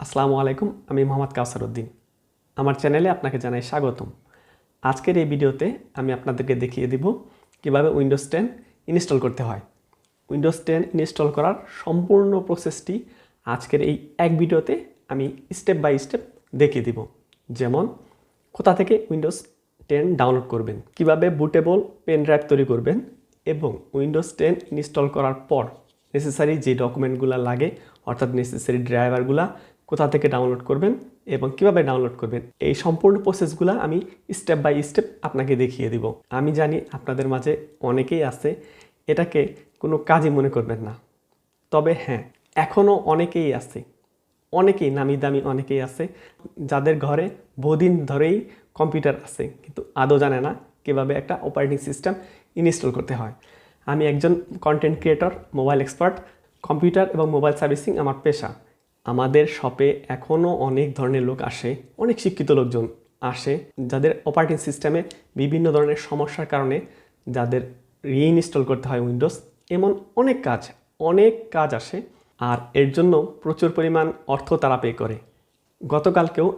আসসালামু আলাইকুম, আমি মোহাম্মদ কাউসার উদ্দিন। আমার চ্যানেলে আপনাকে জানাই স্বাগতম। আজকের এই ভিডিওতে আমি আপনাদেরকে দেখিয়ে দিব কিভাবে উইন্ডোজ 10 ইনস্টল করতে হয়। উইন্ডোজ 10 ইনস্টল করার সম্পূর্ণ প্রসেসটি আজকের এই এক ভিডিওতে আমি স্টেপ বাই স্টেপ দেখিয়ে দিব। যেমন কোথা থেকে উইন্ডোজ 10 ডাউনলোড করবেন, কিভাবে বুটেবল পেন ড্রাইভ তৈরি করবেন এবং উইন্ডোজ 10 ইনস্টল করার পর নেসেসারি যে ডকুমেন্টগুলো লাগে অর্থাৎ নেসেসারি ড্রাইভারগুলা কোথা থেকে ডাউনলোড করবেন এবং কিভাবে ডাউনলোড করবেন, এই সম্পূর্ণ প্রসেসগুলো আমি স্টেপ বাই স্টেপ আপনাকে দেখিয়ে দিব। আমি জানি আপনাদের মাঝে অনেকেই আছে এটাকে কোনো কাজই মনে করবেন না, তবে হ্যাঁ, এখনও অনেকেই নামি দামি অনেকেই আছে যাদের ঘরে বহুদিন ধরেই কম্পিউটার আছে কিন্তু আদৌ জানে না কীভাবে একটা অপারেটিং সিস্টেম ইনস্টল করতে হয়। আমি একজন content creator, mobile expert, computer এবং মোবাইল সার্ভিসিং আমার পেশা। আমাদের শপে এখনও অনেক ধরনের লোক আসে, অনেক শিক্ষিত লোকজন আসে যাদের অপারেটিং সিস্টেমে বিভিন্ন ধরনের সমস্যার কারণে যাদের রিইনস্টল করতে হয় উইন্ডোজ, এমন অনেক কাজ আসে আর এর জন্য প্রচুর পরিমাণ অর্থ তারা পে করে। গতকালকেও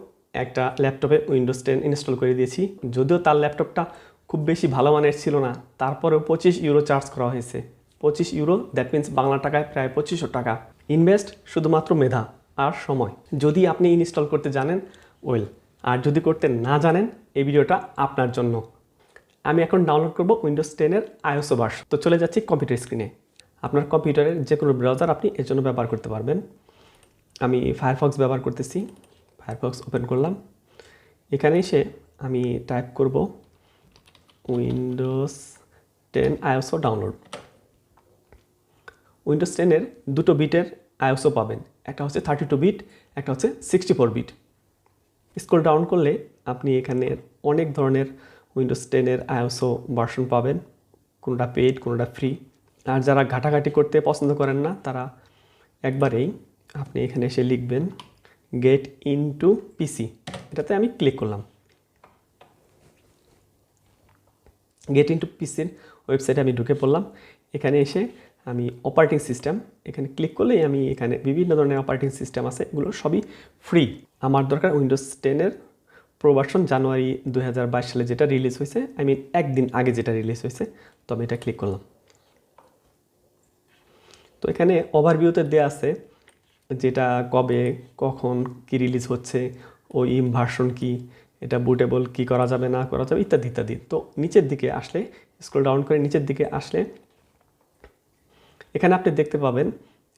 একটা ল্যাপটপে উইন্ডোজ 10 ইনস্টল করে দিয়েছি, যদিও তার ল্যাপটপটা খুব বেশি ভালো মানের ছিল না, তারপরেও 25 ইউরো চার্জ করা হয়েছে। 25 ইউরো, দ্যাট মিন্স বাংলা টাকায় প্রায় 2500 টাকা। ইনভেস্ট শুধুমাত্র মেধা আর সময়। যদি আপনি ইনস্টল করতে জানেন ওয়েল, আর যদি করতে না জানেন এই ভিডিওটা আপনার জন্য। আমি এখন ডাউনলোড করব উইন্ডোজ 10-এর আইওএস ভার্সন। তো চলে যাচ্ছি কম্পিউটার স্ক্রিনে। আপনার কম্পিউটারের যে কোনো ব্রাউজার আপনি এর জন্য ব্যবহার করতে পারবেন। আমি ফায়ারফক্স ব্যবহার করতেছি। ফায়ারফক্স ওপেন করলাম। এখানে এসে আমি টাইপ করব উইন্ডোজ 10 আইওএস ডাউনলোড। উইন্ডোজ 10-এর দুটো বিটের আইওএসও পাবেন, একটা হচ্ছে 32 বিট, একটা হচ্ছে 64 বিট। স্ক্রল ডাউন করলে আপনি এখানে অনেক ধরনের উইন্ডোজ 10-এর আইওএসও ভার্সন পাবেন, কোনোটা পেইড কোনোটা ফ্রি। আর যারা ঘাটাঘাটি করতে পছন্দ করেন না তারা একবারেই আপনি এখানে এসে লিখবেন গেট ইনটু পিসি। এটাতে আমি ক্লিক করলাম। গেট ইনটু পিসির ওয়েবসাইটে আমি ঢুকে পড়লাম। এখানে এসে আমি অপারেটিং সিস্টেম এখানে ক্লিক করলেই আমি এখানে বিভিন্ন ধরনের অপারেটিং সিস্টেম আছে, এগুলো সবই ফ্রি। আমার দরকার উইন্ডোজ 10-এর প্রো ভার্সন, জানুয়ারি 2022 সালে যেটা রিলিজ হয়েছে, একদিন আগে যেটা রিলিজ হয়েছে, তো আমি এটা ক্লিক করলাম। তো এখানে ওভারভিউতে দেওয়া আছে যেটা কবে কখন কি রিলিজ হচ্ছে, ওই ভার্সন কি, এটা বুটেবল কি করা যাবে না করা যাবে ইত্যাদি ইত্যাদি। তো নিচের দিকে আসলে, স্ক্রল ডাউন করে নিচের দিকে আসলে এখানে আপনি দেখতে পাবেন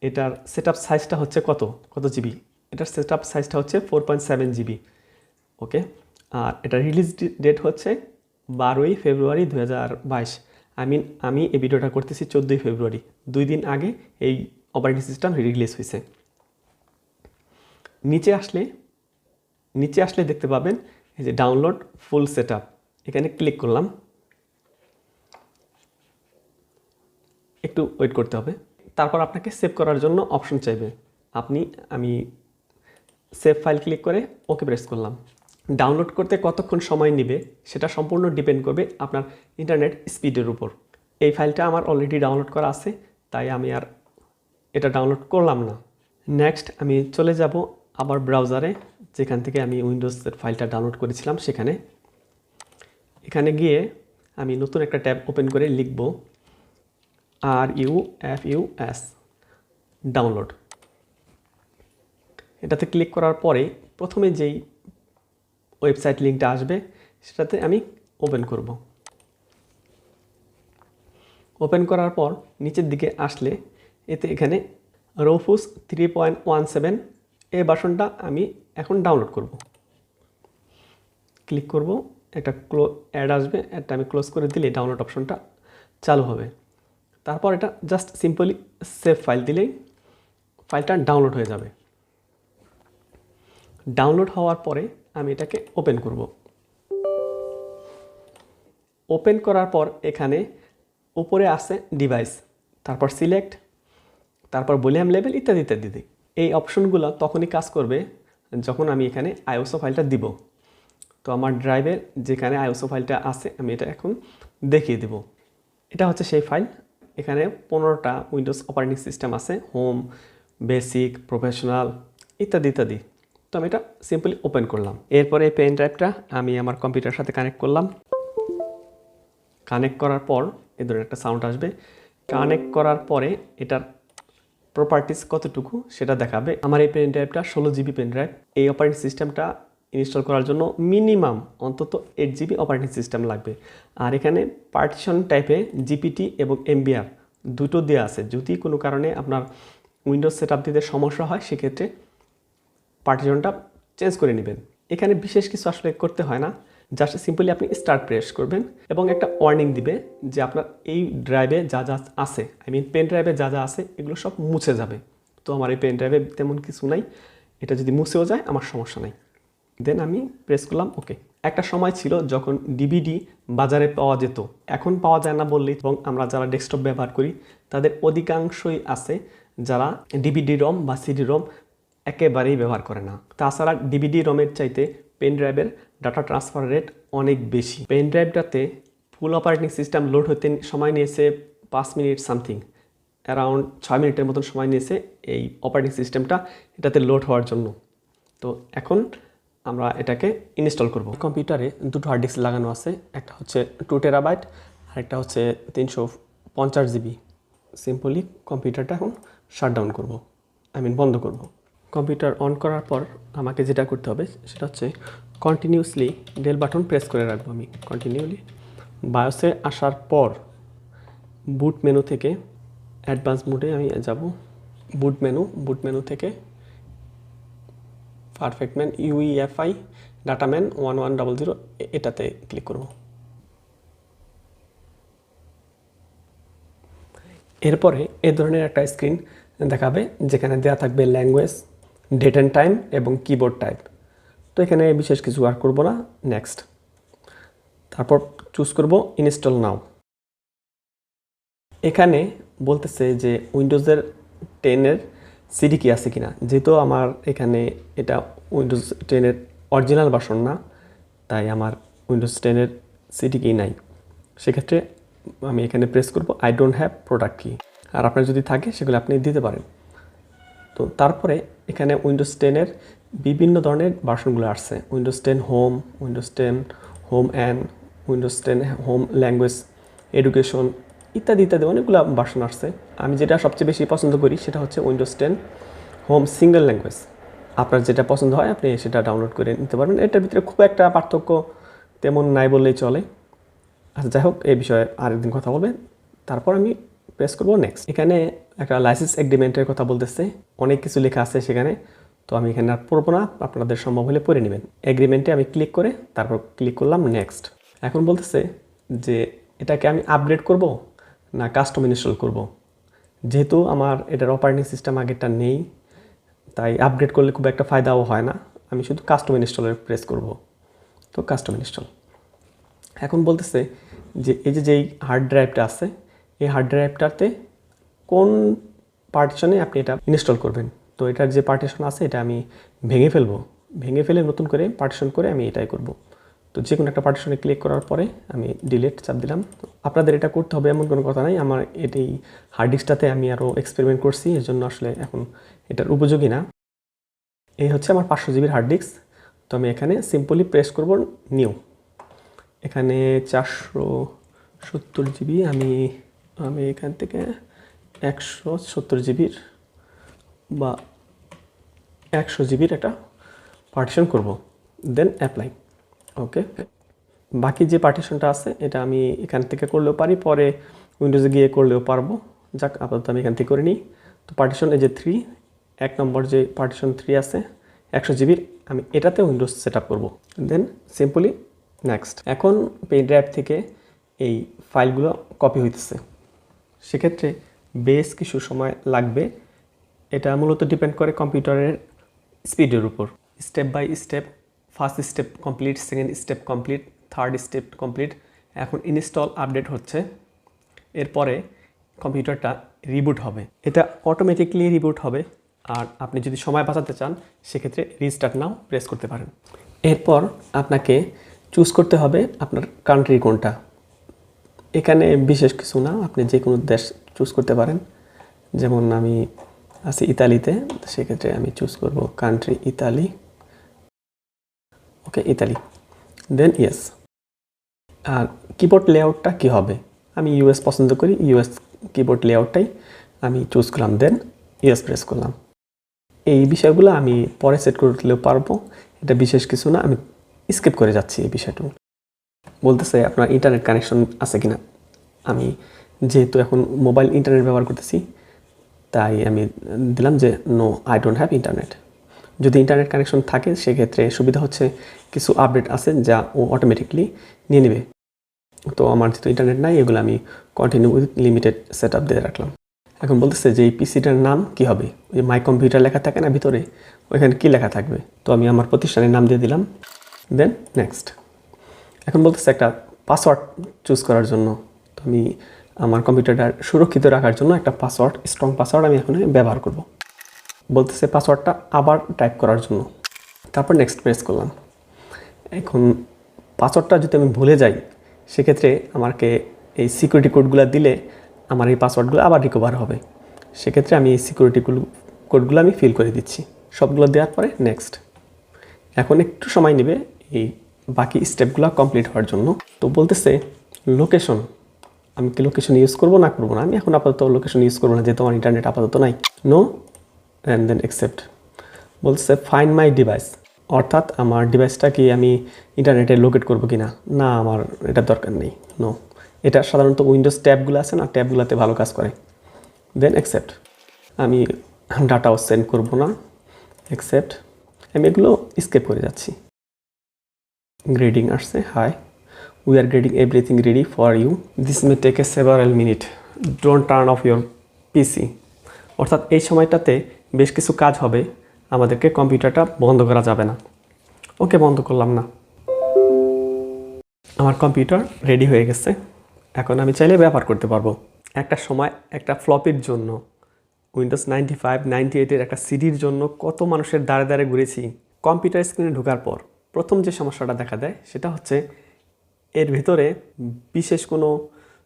এটার সেটআপ সাইজটা হচ্ছে কত জিবি। এটার সেটআপ সাইজটা হচ্ছে 4.7 জিবি। ওকে, আর এটা রিলিজ ডেট হচ্ছে 12ই ফেব্রুয়ারি 2022। আমি এই ভিডিওটা করতেছি 14ই ফেব্রুয়ারি, 2 দিন আগে এই অপারেটিং সিস্টেম রিলিজ হয়েছে। নিচে আসলে দেখতে পাবেন এই যে ডাউনলোড ফুল সেটআপ, এখানে ক্লিক করলাম। একটু ওয়েট করতে হবে, তারপর আপনাকে সেভ করার জন্য অপশন চাইবে। আমি সেভ ফাইল ক্লিক করে ওকে প্রেস করলাম। ডাউনলোড করতে কতক্ষণ সময় নেবে সেটা সম্পূর্ণ ডিপেন্ড করবে আপনার ইন্টারনেট স্পিডের উপর। এই ফাইলটা আমার অলরেডি ডাউনলোড করা আছে, তাই আমি আর এটা ডাউনলোড করলাম না। নেক্সট আমি চলে যাব আবার ব্রাউজারে, যেখান থেকে আমি উইন্ডোজের ফাইলটা ডাউনলোড করেছিলাম সেখানে। এখানে গিয়ে আমি নতুন একটা ট্যাব ওপেন করে লিখব RUFUS ডাউনলোড। এটাতে ক্লিক করার পরে প্রথমে যেই ওয়েবসাইট লিঙ্কটা আসবে সেটাতে আমি ওপেন করব। ওপেন করার পর নিচের দিকে আসলে এখানে রোফুস 3.17 এই ভার্সনটা আমি এখন ডাউনলোড করব। ক্লিক করব, একটা অ্যাড আসবে, অ্যাডটা আমি ক্লোজ করে দিলে ডাউনলোড অপশনটা চালু হবে। তারপর এটা জাস্ট সিম্পলি সেভ ফাইল দিলেই ফাইলটা ডাউনলোড হয়ে যাবে। ডাউনলোড হওয়ার পরে আমি এটাকে ওপেন করব। ওপেন করার পর এখানে উপরে আছে ডিভাইস, তারপর সিলেক্ট, তারপর ভলিউম লেভেল ইত্যাদি ইত্যাদি। এই অপশনগুলো তখনই কাজ করবে যখন আমি এখানে আইওএসও ফাইলটা দিব। তো আমার ড্রাইভের যেখানে আইওএসও ফাইলটা আছে আমি এটা এখন দেখিয়ে দেব। এটা হচ্ছে সেই ফাইল। এখানে 15টা উইন্ডোজ অপারেটিং সিস্টেম আছে, হোম, বেসিক, প্রফেশনাল ইত্যাদি ইত্যাদি। তো আমি এটা সিম্পলি ওপেন করলাম। এরপরে এই পেন ড্রাইভটা আমি আমার কম্পিউটারের সাথে কানেক্ট করলাম। কানেক্ট করার পর এই ধরনের একটা সাউন্ড আসবে। কানেক্ট করার পরে এটার প্রপার্টিস কতটুকু সেটা দেখাবে। আমার এই পেন ড্রাইভটা 16 জিবি পেন ড্রাইভ। এই অপারেটিং সিস্টেমটা ইনস্টল করার জন্য মিনিমাম অন্তত 8 জিবি অপারেটিং সিস্টেম লাগবে। আর এখানে পার্টিশন টাইপে জিপিটি এবং এমবিআর দুটো দেওয়া আছে। যদি কোনো কারণে আপনার উইন্ডোজ সেট আপ দিতে সমস্যা হয় সেক্ষেত্রে পার্টিশনটা চেঞ্জ করে নেবেন। এখানে বিশেষ কিছু আসলে করতে হয় না, জাস্ট সিম্পলি আপনি স্টার্ট প্রেস করবেন এবং একটা ওয়ার্নিং দিবে যে আপনার এই ড্রাইভে যা যা আছে, পেন ড্রাইভে যা যা আছে এগুলো সব মুছে যাবে। তো আমার এই পেন ড্রাইভে তেমন কিছু নাই, এটা যদি মুছেও যায় আমার সমস্যা নাই। দেন আমি প্রেস করলাম ওকে। একটা সময় ছিল যখন ডিভিডি বাজারে পাওয়া যেত, এখন পাওয়া যায় না বললেই, এবং আমরা যারা ডেস্কটপ ব্যবহার করি তাদের অধিকাংশই আছে যারা ডিভিডি রম বা সিডি রম একেবারেই ব্যবহার করে না। তাছাড়া ডিভিডি রমের চাইতে পেন ড্রাইভের ডাটা ট্রান্সফার রেট অনেক বেশি। পেন ড্রাইভটাতে ফুল অপারেটিং সিস্টেম লোড হতে সময় নিয়েছে 5 মিনিট সামথিং, অ্যারাউন্ড 6 মিনিটের মতন সময় নিয়েছে এই অপারেটিং সিস্টেমটা এটাতে লোড হওয়ার জন্য। তো এখন আমরা এটাকে ইনস্টল করব। কম্পিউটারে দুটো হার্ড ডিস্ক লাগানো আছে, একটা হচ্ছে 2 টেরাবাইট আর একটা হচ্ছে 350 জিবি। সিম্পলি কম্পিউটারটা এখন শাটডাউন করব, বন্ধ করব। কম্পিউটার অন করার পর আমাকে যেটা করতে হবে সেটা হচ্ছে কন্টিনিউসলি ডেল বাটন প্রেস করে রাখবো। আমি কন্টিনিউলি বায়োসে আসার পর বুট মেনু থেকে অ্যাডভান্স মোডে আমি যাব। বুট মেনু থেকে পারফেক্ট ম্যান ইউইএফআই ডাটাম্যান 1100 এটাতে ক্লিক করব। এরপরে এ ধরনের একটা স্ক্রিন দেখাবে যেখানে দেওয়া থাকবে ল্যাঙ্গুয়েজ, ডেট অ্যান্ড টাইম এবং কিবোর্ড টাইপ। তো এখানে বিশেষ কিছু আর করব না, নেক্সট। তারপর চুজ করব ইনস্টল নাও। এখানে বলতেছে যে উইন্ডোজের 10-এর সিডি কি আছে কিনা। যেহেতু আমার এখানে এটা উইন্ডোজ 10-এর অরিজিনাল ভার্সন না, তাই আমার উইন্ডোজ 10-এর সিডি কি নাই। সেক্ষেত্রে আমি এখানে প্রেস করব আই ডোন্ট হ্যাভ প্রোডাক্ট কি। আর আপনার যদি থাকে সেগুলো আপনি দিতে পারেন। তো তারপরে এখানে উইন্ডোজ 10-এর বিভিন্ন ধরনের ভার্সনগুলো আসছে। Windows 10 home, Windows 10 home and Windows 10 home language, education ইত্যাদি ইত্যাদি অনেকগুলো ভার্সন আসছে। আমি যেটা সবচেয়ে বেশি পছন্দ করি সেটা হচ্ছে উইন্ডোজ 10 হোম সিঙ্গেল ল্যাঙ্গুয়েজ। আপনার যেটা পছন্দ হয় আপনি সেটা ডাউনলোড করে নিতে পারবেন। এটার ভিতরে খুব একটা পার্থক্য তেমন নাই বললেই চলে। আচ্ছা, যাই হোক, এই বিষয়ে আরেকদিন কথা বলবেন। তারপর আমি প্রেস করবো নেক্সট। এখানে একটা লাইসেন্স এগ্রিমেন্টের কথা বলতেছে, অনেক কিছু লেখা আছে সেখানে। তো আমি এখানে আর পড়বো না, আপনাদের সম্ভব হলে পড়ে নেবেন। এগ্রিমেন্টে আমি ক্লিক করে তারপর ক্লিক করলাম নেক্সট। এখন বলতেছে যে এটাকে আমি আপগ্রেড করব না কাস্টম ইনস্টল করব। যেহেতু আমার এটার অপারেটিং সিস্টেম আগেরটা নেই, তাই আপগ্রেড করলে খুব একটা ফায়দাও হয় না। আমি শুধু কাস্টম ইনস্টলে প্রেস করব। তো কাস্টম ইনস্টল। এখন বলতেছে যে এই যেই হার্ড ড্রাইভটা আছে এই হার্ড ড্রাইভটাতে কোন পার্টিশনে আপনি এটা ইনস্টল করবেন। তো এটার যে পার্টিশন আছে এটা আমি ভেঙে ফেলে নতুন করে পার্টিশন করে আমি এটাই করব। তো যে কোনো একটা পার্টিশনে ক্লিক করার পরে আমি ডিলিট চাপ দিলাম। আপনাদের এটা করতে হবে এমন কোনো কথা নাই। আমার এই হার্ড ডিস্কটাতে আমি আরও এক্সপেরিমেন্ট করছি, এর জন্য আসলে এখন এটার উপযোগী না। এই হচ্ছে আমার 500 জিবির হার্ড ডিস্ক। তো আমি এখানে সিম্পলি প্রেস করব নিউ। এখানে 470 জিবি আমি এখান থেকে 170 জিবির বা 100 জিবির একটা পার্টিশন করব, দেন অ্যাপ্লাই। ওকে, বাকি যে পার্টিশনটা আছে এটা আমি এখান থেকে করলেও পারি, পরে উইন্ডোজে গিয়ে করলেও পারবো। যাক, আপাতত আমি এখান থেকে করে নিই। তো পার্টিশন এই যে 3, 1 নম্বর যে পার্টিশন 3 আছে 100 জিবির, আমি এটাতে উইন্ডোজ সেট আপ করবো। Then simply next. এখন পেন ড্রাইভ থেকে এই ফাইলগুলো কপি হইতেছে, সেক্ষেত্রে বেশ কিছু সময় লাগবে। এটা মূলত ডিপেন্ড করে কম্পিউটারের স্পিডের উপর। Step by step, first step complete, second step complete, third step complete. এখন ইনস্টল আপডেট হচ্ছে, এরপরে কম্পিউটারটা রিবুট হবে। এটা অটোমেটিকলি রিবুট হবে। আর আপনি যদি সময় বাঁচাতে চান সেক্ষেত্রে রিস্টার্ট নাও প্রেস করতে পারেন। এরপর আপনাকে চুজ করতে হবে আপনার কান্ট্রি কোনটা। এখানে বিশেষ কিছু না, আপনি যে কোনো দেশ চুজ করতে পারেন। যেমন আমি আছি ইতালিতে, সেক্ষেত্রে আমি চুজ করব কান্ট্রি ইতালি। ওকে ইতালি, দেন ইয়েস। আর কিবোর্ড লেআউটটা কী হবে, আমি ইউএস পছন্দ করি, ইউএস কিবোর্ড লেআউটটাই আমি চুজ করলাম, দেন ইয়েস প্রেস করলাম। এই বিষয়গুলো আমি পরে সেট করলেও পারবো, এটা বিশেষ কিছু না, আমি স্কিপ করে যাচ্ছি এই বিষয়টুকু। বলতেছে আপনার ইন্টারনেট কানেকশন আছে কিনা, আমি যেহেতু এখন মোবাইল ইন্টারনেট ব্যবহার করতেছি তাই আমি দিলাম যে no I don't have internet. যদি ইন্টারনেট কানেকশন থাকে সেক্ষেত্রে সুবিধা হচ্ছে কিছু আপডেট আছে যা ও অটোমেটিকলি নিয়ে নেবে। তো আমার যেহেতু ইন্টারনেট নাই, এগুলো আমি continue with limited set up দিয়ে রাখলাম। এখন বলতেছে যে এই পিসিটার নাম কি হবে, ওই মাই কম্পিউটার লেখা থাকে না ভিতরে, ওইখানে কী লেখা থাকবে, তো আমি আমার প্রতিষ্ঠানের নাম দিয়ে দিলাম, দেন নেক্সট। এখন বলতেছে একটা পাসওয়ার্ড চুজ করার জন্য, তো আমি আমার কম্পিউটারটা সুরক্ষিত রাখার জন্য একটা পাসওয়ার্ড, স্ট্রং পাসওয়ার্ড আমি এখানে ব্যবহার করব। বলতেছে পাসওয়ার্ডটা আবার টাইপ করার জন্য, তারপর নেক্সট প্রেস করলাম। এখন পাসওয়ার্ডটা যদি আমি ভুলে যাই সেক্ষেত্রে আমাকে এই সিকিউরিটি কোডগুলো দিলে আমার এই পাসওয়ার্ডগুলো আবার রিকভার হবে। সেক্ষেত্রে আমি এই সিকিউরিটি কোডগুলো আমি ফিল করে দিচ্ছি। সবগুলো দেওয়ার পরে নেক্সট। এখন একটু সময় নেবে এই বাকি স্টেপগুলো কমপ্লিট হওয়ার জন্য। তো বলতেছে লোকেশন, আমি কি লোকেশন ইউজ করবো না করবো না, আমি এখন আপাতত লোকেশন ইউজ করবো না যেহেতু আমার ইন্টারনেট আপাতত নাই, নো অ্যান্ড দেন অ্যাকসেপ্ট। বলতেছে ফাইন্ড মাই ডিভাইস, অর্থাৎ আমার ডিভাইসটা কি আমি ইন্টারনেটে লোকেট করবো কি না, না আমার এটা দরকার নেই, নো। এটা সাধারণত উইন্ডোজ ট্যাবগুলো আছে না, ট্যাবগুলোতে ভালো কাজ করে, দেন অ্যাকসেপ্ট। আমি ডাটাও সেন্ড করবো না, অ্যাকসেপ্ট। আমি এগুলো স্কিপ করে যাচ্ছি। গ্রেডিং আসছে, hi we are grading everything ready for you, this may take a several minute, don't turn off your PC. অর্থাৎ এই সময়টাতে বেশ কিছু কাজ হবে, আমাদেরকে কম্পিউটারটা বন্ধ করা যাবে না। ওকে, বন্ধ করলাম না। আমার কম্পিউটার রেডি হয়ে গেছে, এখন আমি চাইলে ব্যবহার করতে পারবো। একটা সময় একটা ফ্লপির জন্য, উইন্ডোজ 95, 98-এর একটা সিডির জন্য কত মানুষের দাঁড়ে দাঁড়ে ঘুরেছি। কম্পিউটার স্ক্রিনে ঢোকার পর প্রথম যে সমস্যাটা দেখা দেয় সেটা হচ্ছে এর ভিতরে বিশেষ কোনো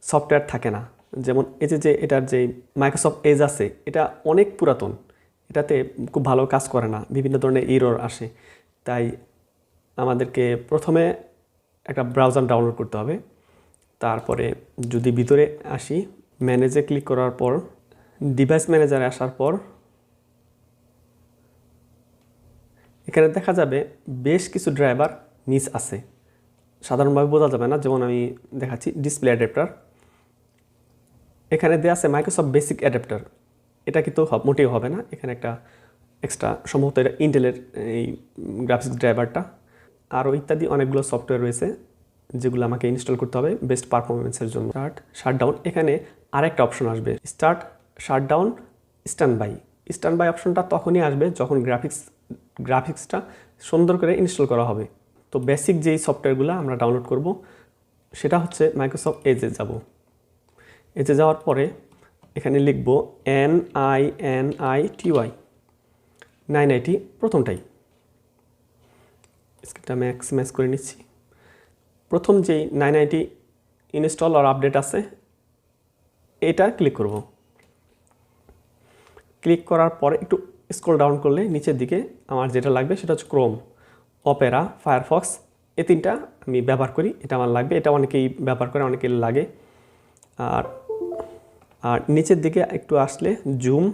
সফটওয়্যার থাকে না। যেমন এই যে এটার যে মাইক্রোসফট এজ আছে, এটা অনেক পুরাতন, এটাতে খুব ভালো কাজ করে না, বিভিন্ন ধরনের এরর আসে। তাই আমাদেরকে প্রথমে একটা ব্রাউজার ডাউনলোড করতে হবে। তারপরে যদি ভিতরে আসি, ম্যানেজে ক্লিক করার পর ডিভাইস ম্যানেজারে আসার পর এখানে দেখা যাবে বেশ কিছু ড্রাইভার মিস আছে, সাধারণভাবে বোঝা যাবে না। যেমন আমি দেখাচ্ছি ডিসপ্লে অ্যাডাপ্টার, এখানে দেওয়া আছে মাইক্রোসফট বেসিক অ্যাডাপ্টার, এটা কিন্তু মোটেও হবে না। এখানে একটা এক্সট্রা, সম্ভবত এটা ইন্টেলের এই গ্রাফিক্স ড্রাইভারটা, আরও ইত্যাদি অনেকগুলো সফটওয়্যার রয়েছে যেগুলো আমাকে ইনস্টল করতে হবে বেস্ট পারফরমেন্সের জন্য। স্টার্ট শাটডাউন, এখানে আরেকটা অপশন আসবে, start shutdown standby. Standby অপশনটা তখনই আসবে যখন গ্রাফিক্সটা সুন্দর করে ইনস্টল করা হবে। তো বেসিক যেই সফটওয়্যারগুলো আমরা ডাউনলোড করব সেটা হচ্ছে মাইক্রোসফট এজে যাব। এজে যাওয়ার পরে এখানে লিখব NINITY 990, প্রথমটাই। স্ক্রিনটা ম্যাক্সিমাইজ করে নিচ্ছি। প্রথম যেই 990 ইনস্টল আর আপডেট আছে এটা ক্লিক করব। ক্লিক করার পরে একটু স্ক্রল ডাউন করলে নিচের দিকে আমার যেটা লাগবে সেটা হচ্ছে ক্রোম, অপেরা, ফায়ারফক্স, এই তিনটা আমি ব্যবহার করি, এটা আমার লাগবে। এটা অনেকেই ব্যবহার করে, অনেকেই লাগে। আর নিচের দিকে একটু আসলে জুম,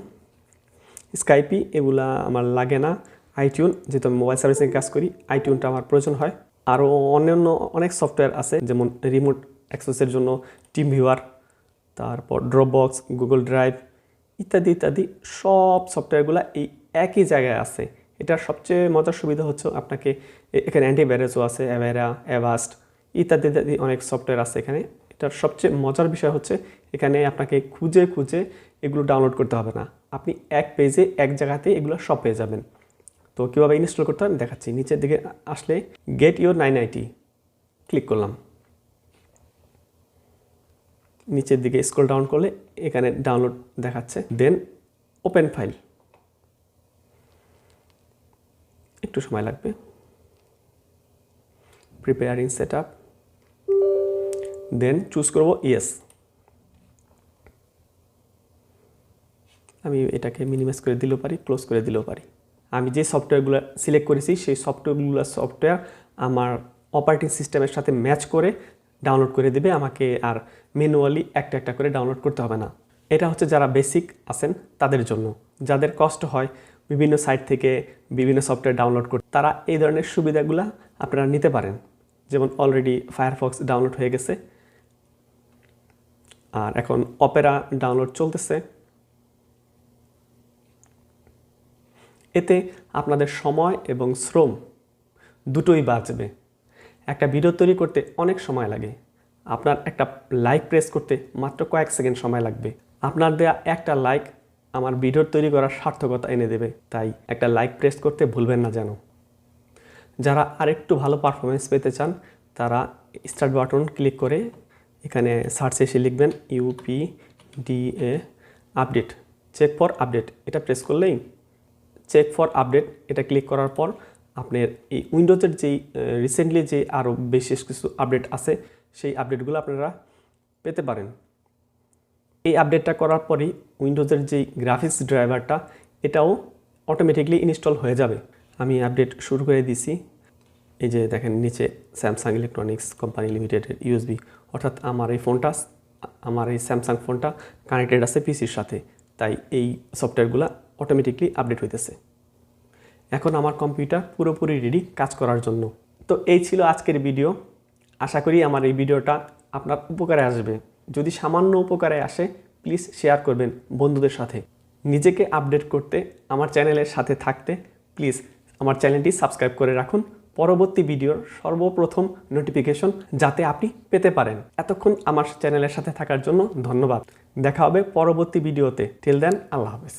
স্কাইপি, এগুলা আমার লাগে না। আইটিউন, যেহেতু আমি মোবাইল সার্ভিসে কাজ করি, আইটিউনটা আমার প্রয়োজন হয়। আরও অন্যান্য অনেক সফটওয়্যার আছে, যেমন রিমোট অ্যাক্সেসের জন্য টিম ভিউয়ার, তারপর ড্রপবক্স, গুগল ড্রাইভ ইত্যাদি ইত্যাদি। সব সফটওয়্যারগুলো এই একই জায়গায় আছে। এটার সবচেয়ে মজার সুবিধা হচ্ছে আপনাকে এখানে অ্যান্টিভাইরাসও আছে, অ্যাভেরা, অ্যাভাস্ট ইত্যাদি ইত্যাদি অনেক সফটওয়্যার আছে এখানে। এটার সবচেয়ে মজার বিষয় হচ্ছে এখানে আপনাকে খুঁজে খুঁজে এগুলো ডাউনলোড করতে হবে না, আপনি এক পেজে এক জায়গাতে এগুলো সব পেয়ে যাবেন। তো কীভাবে ইনস্টল করতে হবে দেখাচ্ছি। নিচের দিকে আসলে গেট ইউর 990 ক্লিক করলাম। নিচের দিকে স্ক্রল ডাউন করলে এখানে ডাউনলোড দেখাচ্ছে, দেন ওপেন ফাইল, একটু সময় লাগবে। Preparing set up, then choose করব ইয়েস। আমি এটাকে মিনিমাইজ করে দিলেও পারি, ক্লোজ করে দিলেও পারি। আমি যে সফটওয়্যারগুলো সিলেক্ট করেছি সেই সফটওয়্যার আমার অপারেটিং সিস্টেমের সাথে ম্যাচ করে ডাউনলোড করে দেবে, আমাকে আর ম্যানুয়ালি একটা একটা করে ডাউনলোড করতে হবে না। এটা হচ্ছে যারা বেসিক আছেন তাদের জন্য। যাদের কষ্ট হয় বিভিন্ন সাইট থেকে বিভিন্ন সফটওয়্যার ডাউনলোড করতে, তারা এই ধরনের সুবিধাগুলো আপনারা নিতে পারেন। যেমন অলরেডি ফায়ারফক্স ডাউনলোড হয়ে গেছে, আর এখন অপেরা ডাউনলোড চলতেছে। এতে আপনাদের সময় এবং শ্রম দুটোই বাঁচবে। একটা ভিডিও তৈরি করতে অনেক সময় লাগে, আপনার একটা লাইক প্রেস করতে মাত্র কয়েক সেকেন্ড সময় লাগবে। আপনার দেয়া একটা লাইক আমার ভিডিও তৈরি করার সার্থকতা এনে দেবে, তাই একটা লাইক প্রেস করতে ভুলবেন না যেন। যারা আরেকটু ভালো পারফরমেন্স পেতে চান তারা স্টার্ট বাটন ক্লিক করে এখানে সার্চ এসে লিখবেন UPDA update, check for update. এটা প্রেস করলেই চেক ফর আপডেট এটা ক্লিক করার পর আপনার এই উইন্ডোজের যেই রিসেন্টলি যে আরও বিশেষ কিছু আপডেট আছে সেই আপডেটগুলো আপনারা পেতে পারেন। এই আপডেটটা করার পরেই উইন্ডোজের যেই গ্রাফিক্স ড্রাইভারটা এটাও অটোমেটিকলি ইনস্টল হয়ে যাবে। আমি আপডেট শুরু করে দিছি। এই যে দেখেন নিচে স্যামসাং ইলেকট্রনিক্স কোম্পানি লিমিটেডের USB, অর্থাৎ আমার এই স্যামসাং ফোনটা কানেক্টেড আছে পিসির সাথে, তাই এই সফটওয়্যারগুলো অটোমেটিকলি আপডেট হইতেছে। এখন আমার কম্পিউটার পুরোপুরি রেডি কাজ করার জন্য। তো এই ছিল আজকের ভিডিও। আশা করি আমার এই ভিডিওটা আপনার উপকারে আসবে। যদি সামান্য উপকারে আসে প্লিজ শেয়ার করবেন বন্ধুদের সাথে। নিজেকে আপডেট করতে, আমার চ্যানেলের সাথে থাকতে প্লিজ আমার চ্যানেলটি সাবস্ক্রাইব করে রাখুন, পরবর্তী ভিডিওর সর্বপ্রথম নোটিফিকেশন যাতে আপনি পেতে পারেন। এতক্ষণ আমার চ্যানেলের সাথে থাকার জন্য ধন্যবাদ। দেখা হবে পরবর্তী ভিডিওতে। টিল দেন, আল্লাহ হাফেজ।